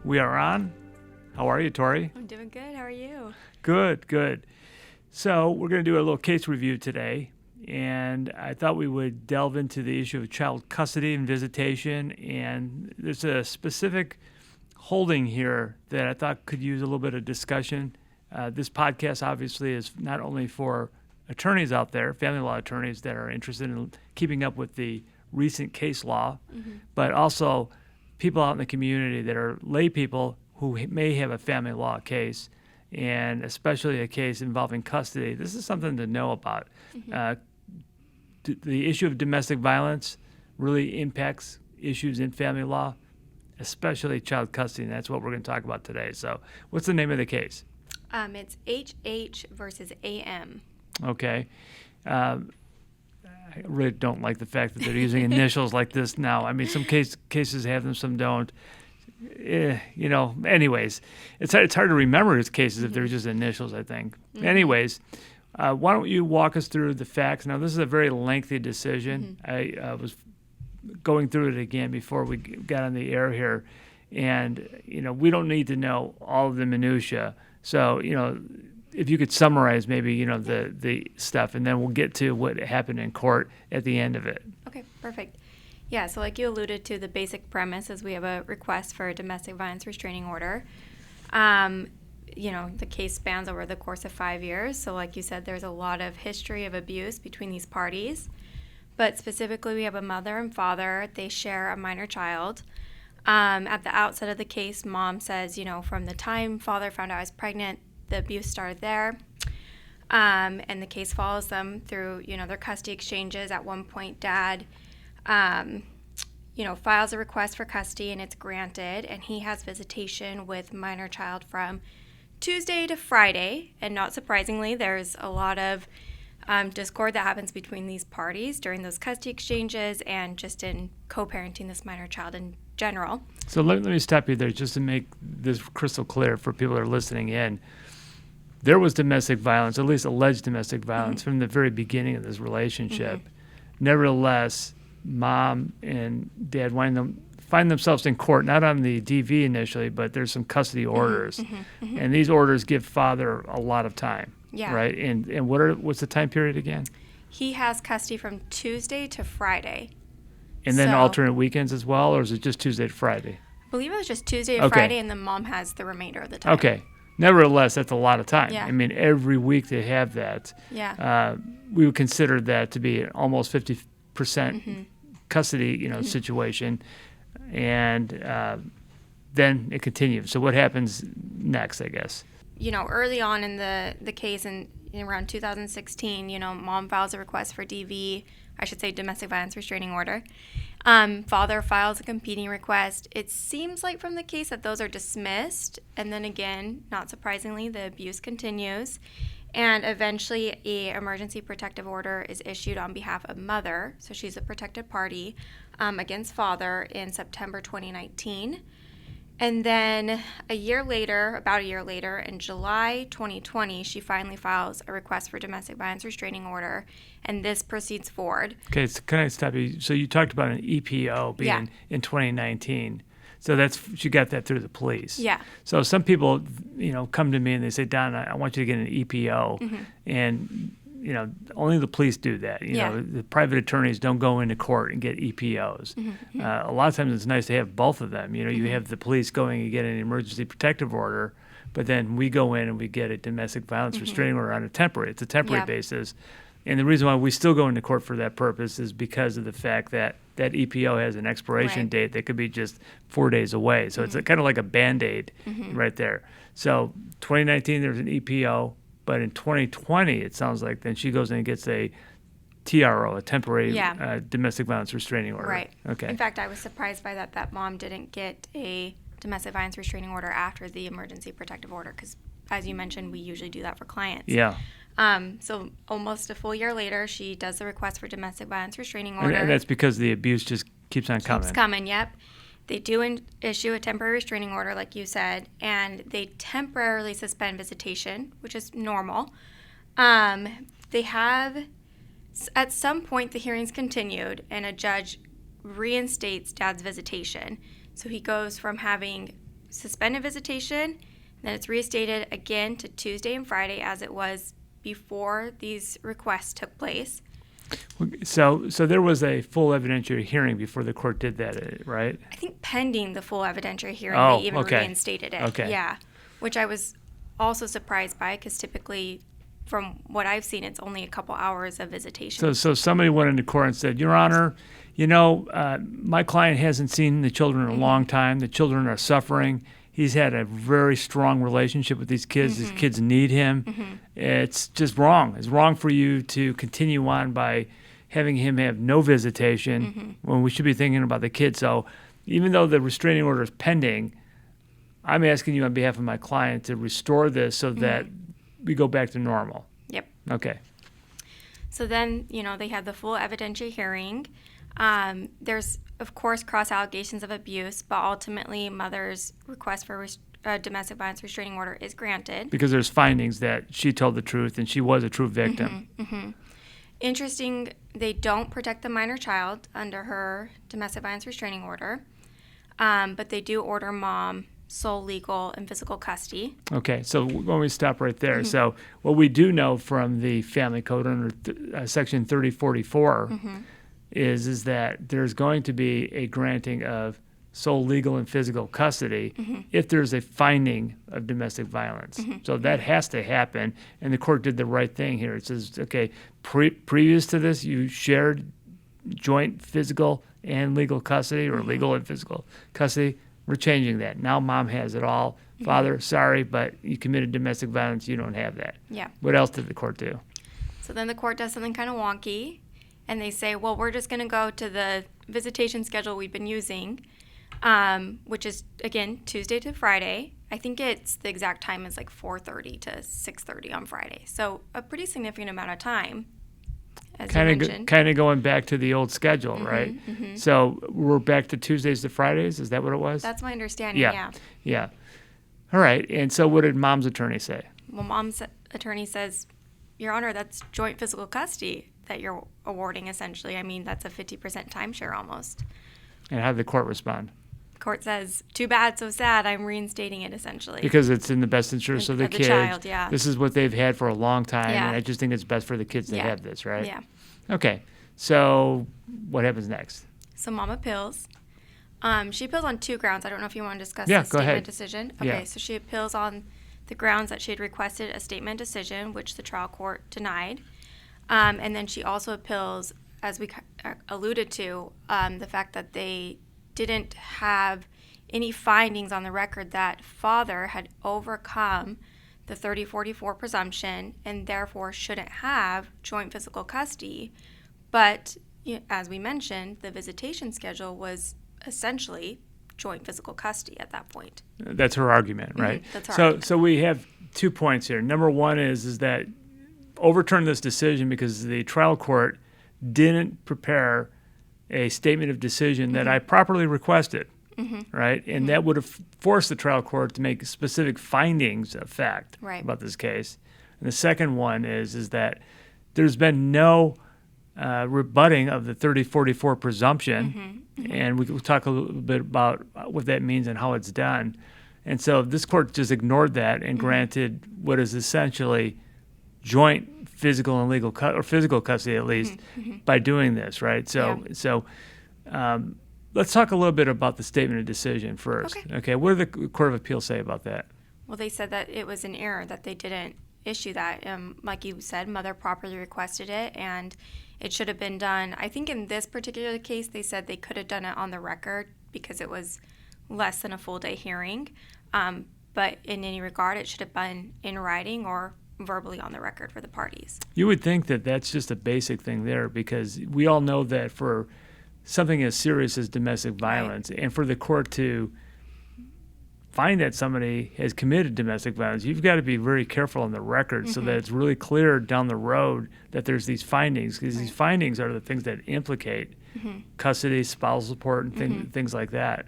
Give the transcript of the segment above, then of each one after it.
We are on. How are you, Tori? I'm doing good. How are you? Good. So we're going to do a little case review today, and I thought we would delve into the issue of child custody and visitation, and there's a specific holding here that I thought could use a little bit of discussion. This podcast obviously is not only for attorneys out there, family law attorneys that are interested in keeping up with the recent case law, but also people out in the community that are lay people who may have a family law case, and especially a case involving custody. This is something to know about. The issue of domestic violence really impacts issues in family law, especially child custody, and that's what we're going to talk about today. So what's the name of the case? It's HH versus AM. Okay. I really don't like the fact that they're using initials like this now. I mean, some cases have them, some don't. Anyways, it's hard to remember his cases if they're just initials, I think. Anyways, why don't you walk us through the facts? Now, this is a very lengthy decision. I was going through it again before we got on the air here, and, we don't need to know all of the minutia. So, if you could summarize maybe, the stuff, and then we'll get to what happened in court at the end of it. Okay, perfect. Yeah, so like you alluded to, the basic premise is we have a request for a domestic violence restraining order. The case spans over the course of 5 years. So like you said, there's a lot of history of abuse between these parties. But specifically, we have a mother and father. They share a minor child. At the outset of the case, mom says, from the time father found out I was pregnant, the abuse started there. And the case follows them through, their custody exchanges. At one point, dad, files a request for custody and it's granted. And he has visitation with minor child from Tuesday to Friday. And not surprisingly, there's a lot of discord that happens between these parties during those custody exchanges and just in co-parenting this minor child in general. So let me stop you there just to make this crystal clear for people that are listening in. There was domestic violence, at least alleged domestic violence, from the very beginning of this relationship. Nevertheless, mom and dad find themselves in court, not on the DV initially, but there's some custody orders. And these orders give father a lot of time. Yeah. Right? And what's the time period again? He has custody from Tuesday to Friday. And then alternate weekends as well, or is it just Tuesday to Friday? I believe it was just Tuesday to Friday, and then mom has the remainder of the time. Okay. Nevertheless, that's a lot of time. Yeah. I mean, every week they have that. Yeah. We would consider that to be almost 50% custody, situation. And then it continues. So what happens next, I guess? Early on in the case in around 2016, mom files a request for DV, I should say domestic violence restraining order. Father files a competing request. It seems like from the case that those are dismissed. And then again, not surprisingly, the abuse continues. And eventually a emergency protective order is issued on behalf of mother. So she's a protected party against father in September 2019. And then about a year later, in July 2020, she finally files a request for domestic violence restraining order, and this proceeds forward. Okay, so can I stop you? So you talked about an EPO being in 2019. So she got that through the police. Yeah. So some people, come to me and they say, Don, I want you to get an EPO, and only the police do that. The private attorneys don't go into court and get EPOs. A lot of times it's nice to have both of them. You have the police going and get an emergency protective order, but then we go in and we get a domestic violence restraining order on it's a temporary basis. And the reason why we still go into court for that purpose is because of the fact that that EPO has an expiration date that could be just 4 days away. So it's kind of like a Band-Aid right there. So 2019, there's an EPO. But in 2020, it sounds like then she goes in and gets a TRO, a temporary domestic violence restraining order. Right. Okay. In fact, I was surprised by that mom didn't get a domestic violence restraining order after the emergency protective order because, as you mentioned, we usually do that for clients. Yeah. So almost a full year later, she does the request for domestic violence restraining order. And that's because the abuse just keeps on coming. Keeps coming, yep. They do issue a temporary restraining order, like you said, and they temporarily suspend visitation, which is normal. They have, at some point, the hearings continued, and a judge reinstates Dad's visitation. So he goes from having suspended visitation, then it's restated again to Tuesday and Friday as it was before these requests took place. So there was a full evidentiary hearing before the court did that, right? I think pending the full evidentiary hearing, Oh, they even okay. reinstated it. Okay. Yeah, which I was also surprised by because typically, from what I've seen, it's only a couple hours of visitation. So somebody went into court and said, Your Honor, my client hasn't seen the children in a long time. The children are suffering. He's had a very strong relationship with these kids. These kids need him. It's just wrong. It's wrong for you to continue on by having him have no visitation when we should be thinking about the kids. So even though the restraining order is pending, I'm asking you on behalf of my client to restore this so that we go back to normal. Yep. Okay. So then, they had the full evidentiary hearing. There's, of course, cross allegations of abuse, but ultimately, mother's request for domestic violence restraining order is granted. Because there's findings that she told the truth and she was a true victim. Interesting, they don't protect the minor child under her domestic violence restraining order, but they do order mom sole legal and physical custody. Okay, so when we stop right there, so what we do know from the Family Code under Section 3044 is that there's going to be a granting of sole legal and physical custody if there's a finding of domestic violence. So that has to happen, and the court did the right thing here. It says, okay, previous to this, you shared joint physical and legal custody, or legal and physical custody. We're changing that. Now mom has it all. Father, sorry, but you committed domestic violence. You don't have that. Yeah. What else did the court do? So then the court does something kind of wonky, and they say, well, we're just going to go to the visitation schedule we've been using, which is, again, Tuesday to Friday. I think it's the exact time is like 4:30 to 6:30 on Friday. So a pretty significant amount of time, as you mentioned. Kind of going back to the old schedule, right? So we're back to Tuesdays to Fridays? Is that what it was? That's my understanding, yeah. Yeah. All right. And so what did mom's attorney say? Well, mom's attorney says, Your Honor, that's joint physical custody that you're awarding, essentially. I mean, that's a 50% timeshare almost. And how did the court respond? The court says, too bad, so sad, I'm reinstating it, essentially. Because it's in the best interest of the kids. Child, yeah. This is what they've had for a long time, Yeah. and I just think it's best for the kids to have this, right? Yeah. Okay. So what happens next? So mom appeals. She appeals on two grounds. I don't know if you want to discuss Yeah, the go statement ahead. decision. Okay, Yeah. so she appeals on the grounds that she had requested a statement decision, which the trial court denied. And then she also appeals, as we alluded to, the fact that they didn't have any findings on the record that father had overcome the 3044 presumption and therefore shouldn't have joint physical custody. But as we mentioned, the visitation schedule was essentially joint physical custody at that point. That's her argument, right? That's her argument. So we have 2 points here. Number one is that overturn this decision because the trial court didn't prepare a statement of decision that I properly requested, right? And that would have forced the trial court to make specific findings of fact about this case. And the second one is that there's been no rebutting of the 3044 presumption, and we will talk a little bit about what that means and how it's done. And so this court just ignored that and granted what is essentially joint physical and legal or physical custody, at least, by doing this, right? So let's talk a little bit about the statement of decision first. Okay, what did the Court of Appeals say about that? Well, they said that it was an error that they didn't issue that. Like you said, mother properly requested it, and it should have been done. I think in this particular case, they said they could have done it on the record because it was less than a full day hearing. But in any regard, it should have been in writing or verbally on the record for the parties. You would think that that's just a basic thing there because we all know that for something as serious as domestic violence and for the court to find that somebody has committed domestic violence, you've got to be very careful on the record so that it's really clear down the road that there's these findings because these findings are the things that implicate custody, spousal support, and things like that.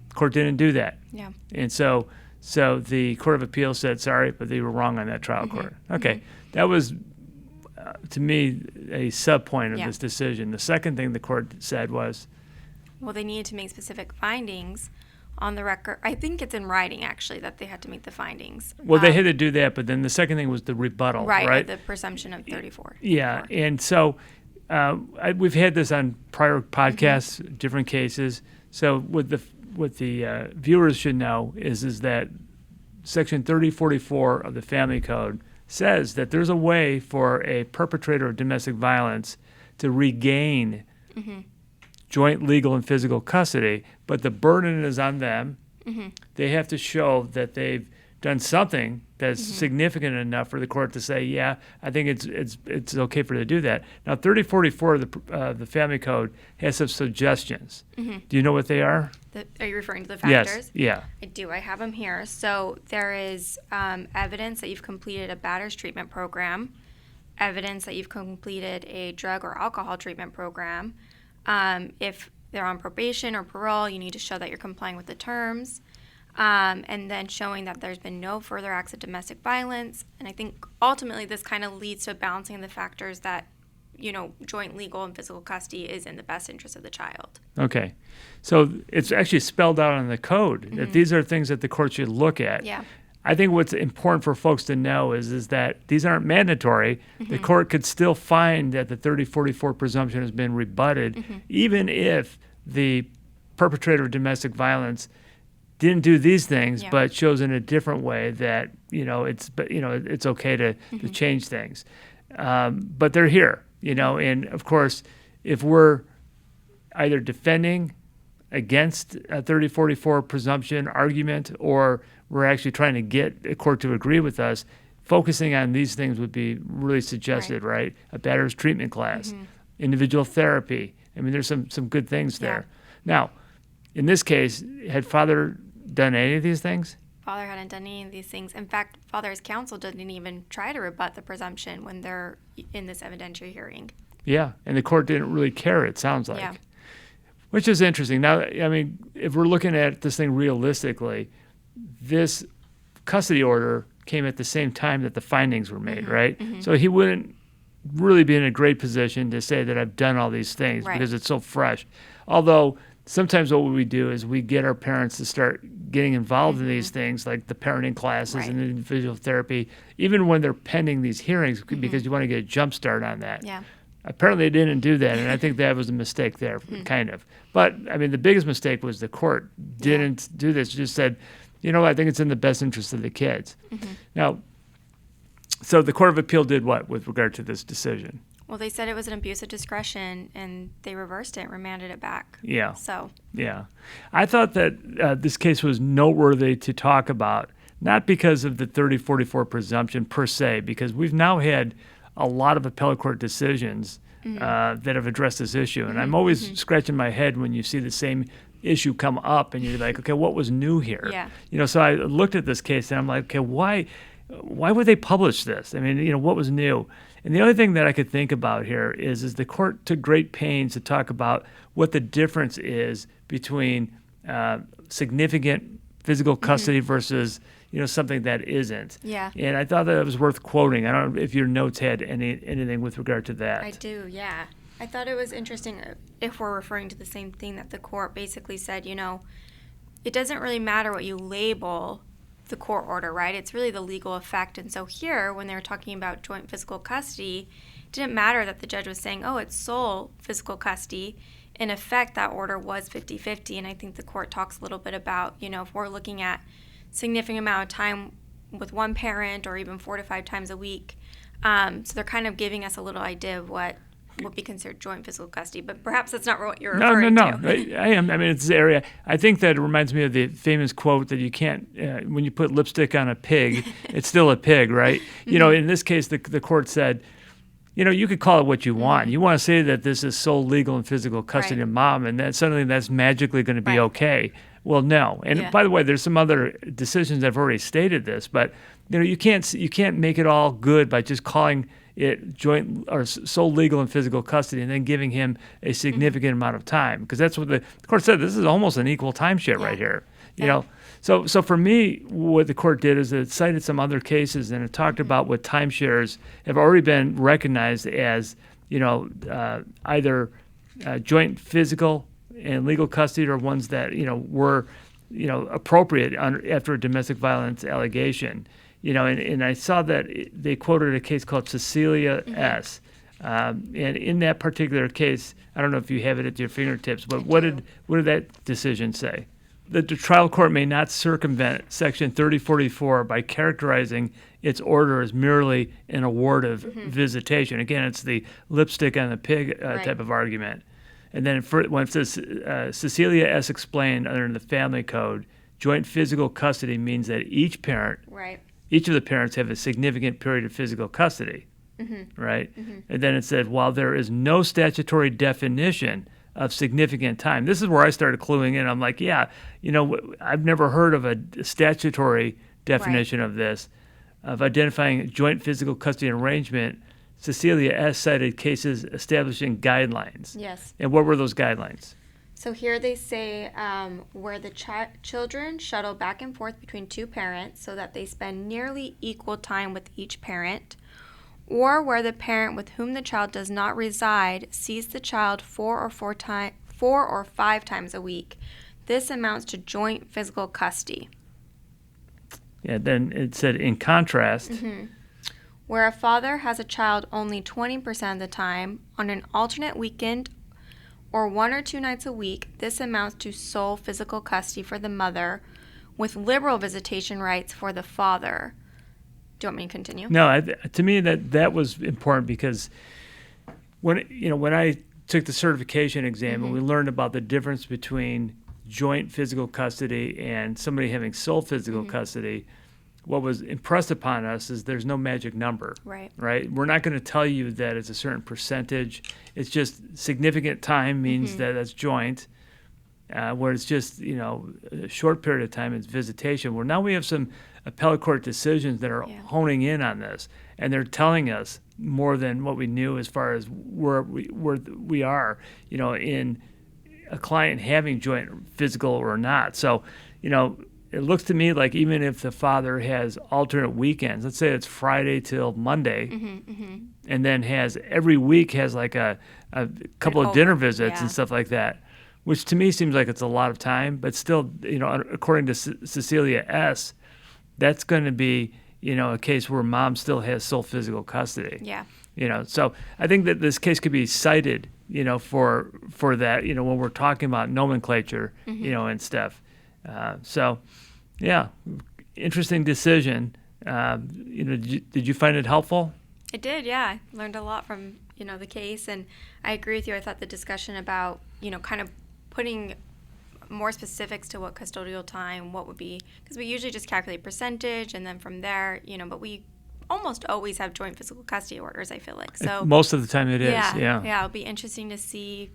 The court didn't do that. Yeah. And so the Court of Appeals said, sorry, but they were wrong on that trial court. Okay. That was, to me, a sub-point of this decision. The second thing the court said was, well, they needed to make specific findings on the record. I think it's in writing, actually, that they had to make the findings. Well, they had to do that, but then the second thing was the rebuttal, right? The presumption of 34. Yeah, and so we've had this on prior podcasts, different cases. So what the viewers should know is that Section 3044 of the Family Code says that there's a way for a perpetrator of domestic violence to regain joint legal and physical custody, but the burden is on them. They have to show that they've done something that's significant enough for the court to say, yeah, I think it's okay for you to do that. Now, 3044 of the Family Code has some suggestions. Do you know what they are? Are you referring to the factors? Yes. Yeah. I do. I have them here. So there is evidence that you've completed a batter's treatment program, evidence that you've completed a drug or alcohol treatment program. If they're on probation or parole, you need to show that you're complying with the terms. And then showing that there's been no further acts of domestic violence. And I think ultimately this kind of leads to balancing the factors that, joint legal and physical custody is in the best interest of the child. Okay. So it's actually spelled out in the code that these are things that the court should look at. Yeah. I think what's important for folks to know is that these aren't mandatory. The court could still find that the 3044 presumption has been rebutted, even if the perpetrator of domestic violence didn't do these things, but shows in a different way that it's okay to change things. But they're here, and of course, if we're either defending against a 3044 presumption argument, or we're actually trying to get a court to agree with us, focusing on these things would be really suggested, right? A batter's treatment class, individual therapy. I mean, there's some good things there. Now, in this case, had father done any of these things? Father hadn't done any of these things. In fact, father's counsel didn't even try to rebut the presumption when they're in this evidentiary hearing. Yeah, and the court didn't really care, it sounds like. Yeah. Which is interesting. Now, I mean, if we're looking at this thing realistically, this custody order came at the same time that the findings were made, right? So he wouldn't really be in a great position to say that I've done all these things because it's so fresh. Although sometimes what we do is we get our parents to start getting involved in these things, like the parenting classes and individual therapy, even when they're pending these hearings, because you want to get a jump start on that. Yeah. Apparently they didn't do that, and I think that was a mistake there, kind of. But, I mean, the biggest mistake was the court didn't do this, just said, I think it's in the best interest of the kids. Now, so the Court of Appeal did what with regard to this decision? Well, they said it was an abuse of discretion, and they reversed it, remanded it back. Yeah. So. Yeah. I thought that this case was noteworthy to talk about, not because of the 3044 presumption per se, because we've now had a lot of appellate court decisions that have addressed this issue. And I'm always scratching my head when you see the same issue come up and you're like, okay, what was new here? Yeah. So I looked at this case and I'm like, okay, why would they publish this? I mean, what was new? And the only thing that I could think about here is the court took great pains to talk about what the difference is between significant physical custody versus something that isn't. Yeah. And I thought that it was worth quoting. I don't know if your notes had anything with regard to that. I do, yeah. I thought it was interesting if we're referring to the same thing that the court basically said, it doesn't really matter what you label the court order, right? It's really the legal effect. And so here, when they were talking about joint physical custody, it didn't matter that the judge was saying, oh, it's sole physical custody. In effect, that order was 50-50. And I think the court talks a little bit about, if we're looking at significant amount of time with one parent or even 4 to 5 times a week. So they're kind of giving us a little idea of what would be considered joint physical custody, but perhaps that's not what you're referring to. No. I am. I mean, it's this area. I think that it reminds me of the famous quote that you can't, when you put lipstick on a pig, it's still a pig, right? In this case, the court said, you could call it what you want. You want to say that this is sole legal and physical custody of mom, and that suddenly that's magically going to be okay. Well, no. And by the way, there's some other decisions that have already stated this, but you can't make it all good by just calling it joint or sole legal and physical custody and then giving him a significant amount of time, because that's what the court said. This is almost an equal timeshare right here. So for me, what the court did is it cited some other cases and it talked about what timeshares have already been recognized as, either joint physical and legal custody, or ones that were appropriate after a domestic violence allegation. And I saw that they quoted a case called Cecilia S. And in that particular case, I don't know if you have it at your fingertips, but what did that decision say? That the trial court may not circumvent Section 3044 by characterizing its order as merely an award of visitation. Again, it's the lipstick on the pig type of argument. And then when it says Cecilia S. explained under the family code, joint physical custody means that each of the parents have a significant period of physical custody, right? And then it said, while there is no statutory definition of significant time. This is where I started cluing in. I'm like, I've never heard of a statutory definition of this, of identifying joint physical custody arrangement. Cecilia S. cited cases establishing guidelines. Yes. And what were those guidelines? So here they say where the children shuttle back and forth between two parents so that they spend nearly equal time with each parent, or where the parent with whom the child does not reside sees the child 4 or 5 times a week. This amounts to joint physical custody. Yeah, then it said in contrast, where a father has a child only 20% of the time on an alternate weekend or 1 or 2 nights a week, this amounts to sole physical custody for the mother with liberal visitation rights for the father. Do you want me to continue? No, to me that was important because when I took the certification exam and we learned about the difference between joint physical custody and somebody having sole physical custody, what was impressed upon us is there's no magic number. Right. We're not going to tell you that it's a certain percentage. It's just significant time means that that's joint. Where it's just, a short period of time, it's visitation. Where now we have some appellate court decisions that are honing in on this, and they're telling us more than what we knew as far as where we are, in a client having joint physical or not. So, it looks to me like even if the father has alternate weekends, let's say it's Friday till Monday, and then has every week has like a couple of dinner visits and stuff like that, which to me seems like it's a lot of time, but still, according to Cecilia S., that's going to be, a case where mom still has sole physical custody. Yeah. So I think that this case could be cited, for that, when we're talking about nomenclature, and stuff. Interesting decision. Did you find it helpful? I did, yeah. I learned a lot from, the case, and I agree with you. I thought the discussion about, kind of putting more specifics to what custodial time, what would be, because we usually just calculate percentage, and then from there, but we almost always have joint physical custody orders, I feel like. So most of the time it is, yeah. It'll be interesting to see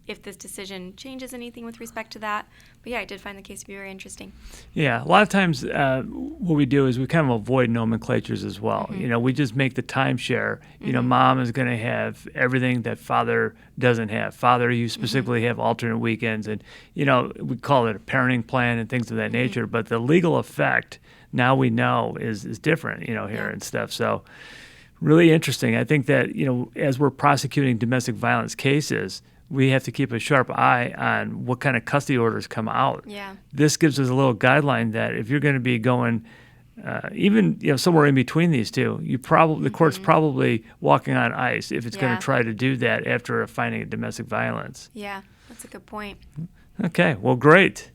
if this decision changes anything with respect to that. But I did find the case to be very interesting. Yeah, a lot of times what we do is we kind of avoid nomenclatures as well. We just make the timeshare. Mom is going to have everything that father doesn't have. Father, you specifically have alternate weekends, and we call it a parenting plan and things of that nature. But the legal effect now we know is different. Here and stuff. So really interesting. I think that as we're prosecuting domestic violence cases, we have to keep a sharp eye on what kind of custody orders come out. Yeah. This gives us a little guideline that if you're going to be going even somewhere in between these two, the court's probably walking on ice if it's going to try to do that after a finding of domestic violence. Yeah, that's a good point. Okay, well, great.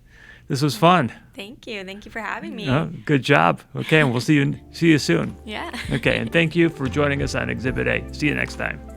This was fun. Thank you. Thank you for having me. Good job. Okay, and we'll see you soon. Yeah. Okay, and thank you for joining us on Exhibit A. See you next time.